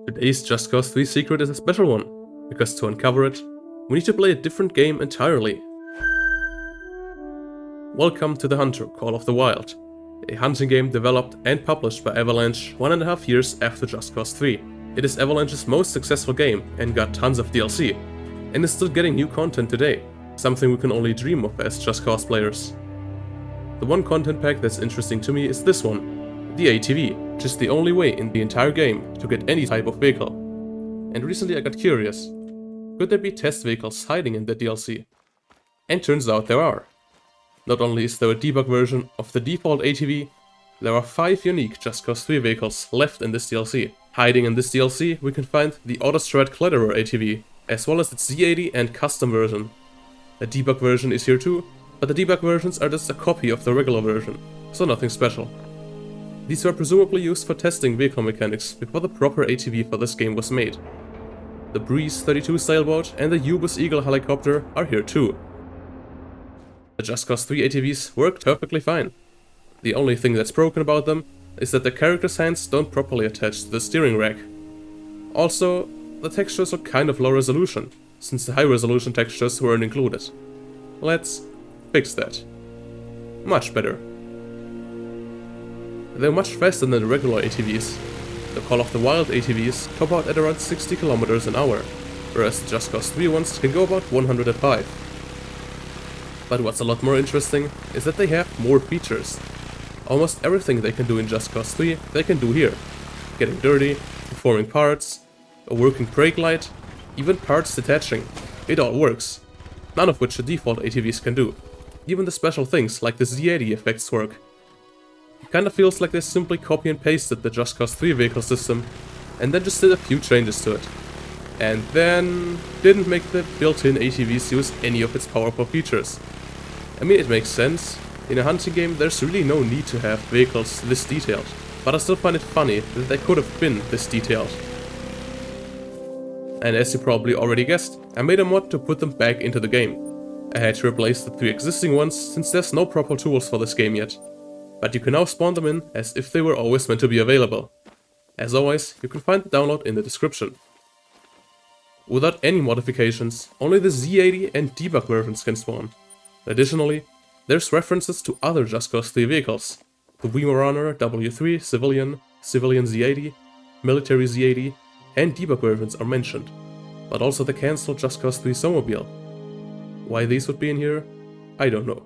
Today's Just Cause 3 secret is a special one, because to uncover it, we need to play a different game entirely. Welcome to TheHunter Call of the Wild, a hunting game developed and published by Avalanche 1.5 years after Just Cause 3. It is Avalanche's most successful game and got tons of DLC, and is still getting new content today, something we can only dream of as Just Cause players. The one content pack that's interesting to me is this one, the ATV, which is the only way in the entire game to get any type of vehicle. And recently I got curious, could there be test vehicles hiding in the DLC? And turns out there are. Not only is there a debug version of the default ATV, there are 5 unique Just Cause 3 vehicles left in this DLC. Hiding in this DLC we can find the Autostrat Clatterer ATV, as well as its Z80 and custom version. A debug version is here too, but the debug versions are just a copy of the regular version, so nothing special. These were presumably used for testing vehicle mechanics before the proper ATV for this game was made. The Breeze 32 sailboat and the Ubus Eagle helicopter are here too. The Just Cause 3 ATVs work perfectly fine. The only thing that's broken about them is that the character's hands don't properly attach to the steering rack. Also, the textures are kind of low resolution, since the high resolution textures weren't included. Let's fix that. Much better. They're much faster than the regular ATVs. The Call of the Wild ATVs top out at around 60 km an hour, whereas the Just Cause 3 ones can go about 105. But what's a lot more interesting is that they have more features. Almost everything they can do in Just Cause 3 they can do here. Getting dirty, performing parts, a working brake light, even parts detaching. It all works. None of which the default ATVs can do. Even the special things like the Z80 effects work. It kinda feels like they simply copy and pasted the Just Cause 3 vehicle system and then just did a few changes to it. And then didn't make the built-in ATVs use any of its powerful features. I mean, it makes sense. In a hunting game there's really no need to have vehicles this detailed, but I still find it funny that they could have been this detailed. And as you probably already guessed, I made a mod to put them back into the game. I had to replace the 3 existing ones since there's no proper tools for this game yet. But you can now spawn them in as if they were always meant to be available. As always, you can find the download in the description. Without any modifications, only the Z80 and debug versions can spawn. Additionally, there's references to other Just Cause 3 vehicles. The Weimaraner W3 Civilian, Civilian Z80, Military Z80, and debug versions are mentioned, but also the cancelled Just Cause 3 Snowmobile. Why these would be in here, I don't know.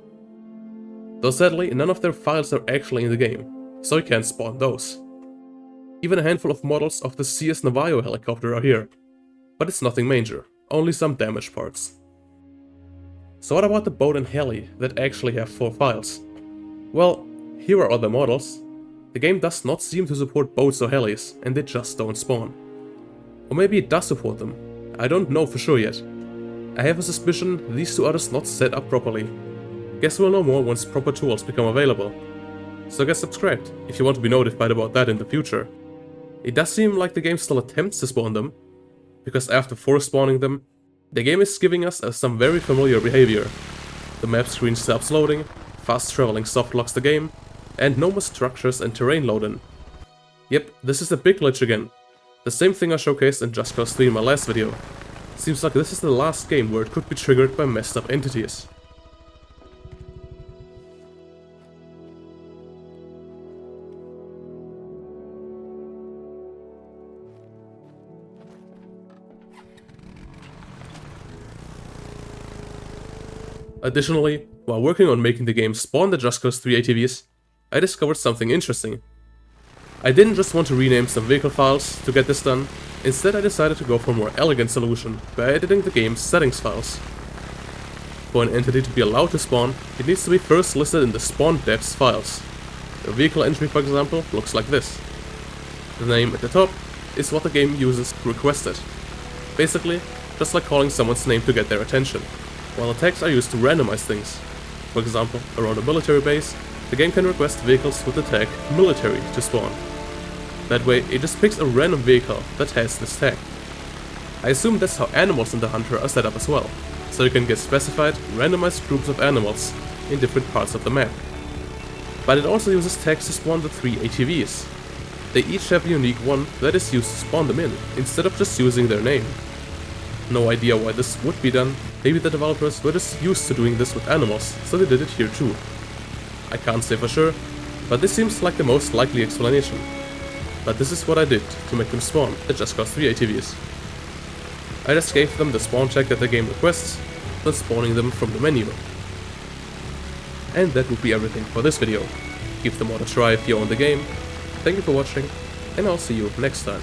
Though sadly, none of their files are actually in the game, so you can't spawn those. Even a handful of models of the CS Navajo helicopter are here, but it's nothing major, only some damaged parts. So what about the boat and heli that actually have 4 files? Well, here are other models. The game does not seem to support boats or helis, and they just don't spawn. Or maybe it does support them, I don't know for sure yet. I have a suspicion these 2 are just not set up properly. Guess we'll know more once proper tools become available. So get subscribed if you want to be notified about that in the future. It does seem like the game still attempts to spawn them, because after force spawning them, the game is giving us some very familiar behavior. The map screen stops loading, fast traveling soft locks the game, and no more structures and terrain load in. Yep, this is a big glitch again. The same thing I showcased in Just Cause 3 in my last video. Seems like this is the last game where it could be triggered by messed up entities. Additionally, while working on making the game spawn the Just Cause 3 ATVs, I discovered something interesting. I didn't just want to rename some vehicle files to get this done, instead I decided to go for a more elegant solution by editing the game's settings files. For an entity to be allowed to spawn, it needs to be first listed in the spawn depths files. A vehicle entry, for example, looks like this. The name at the top is what the game uses to request it. Basically, just like calling someone's name to get their attention. While the tags are used to randomize things. For example, around a military base, the game can request vehicles with the tag military to spawn. That way, it just picks a random vehicle that has this tag. I assume that's how animals in TheHunter are set up as well, so you can get specified, randomized groups of animals in different parts of the map. But it also uses tags to spawn the 3 ATVs. They each have a unique one that is used to spawn them in, instead of just using their name. No idea why this would be done. Maybe the developers were just used to doing this with animals, so they did it here too. I can't say for sure, but this seems like the most likely explanation. But this is what I did to make them spawn. It just cost 3 ATVs. I just gave them the spawn tag that the game requests, then spawning them from the menu. And that would be everything for this video. Give the mod a try if you own the game. Thank you for watching, and I'll see you next time.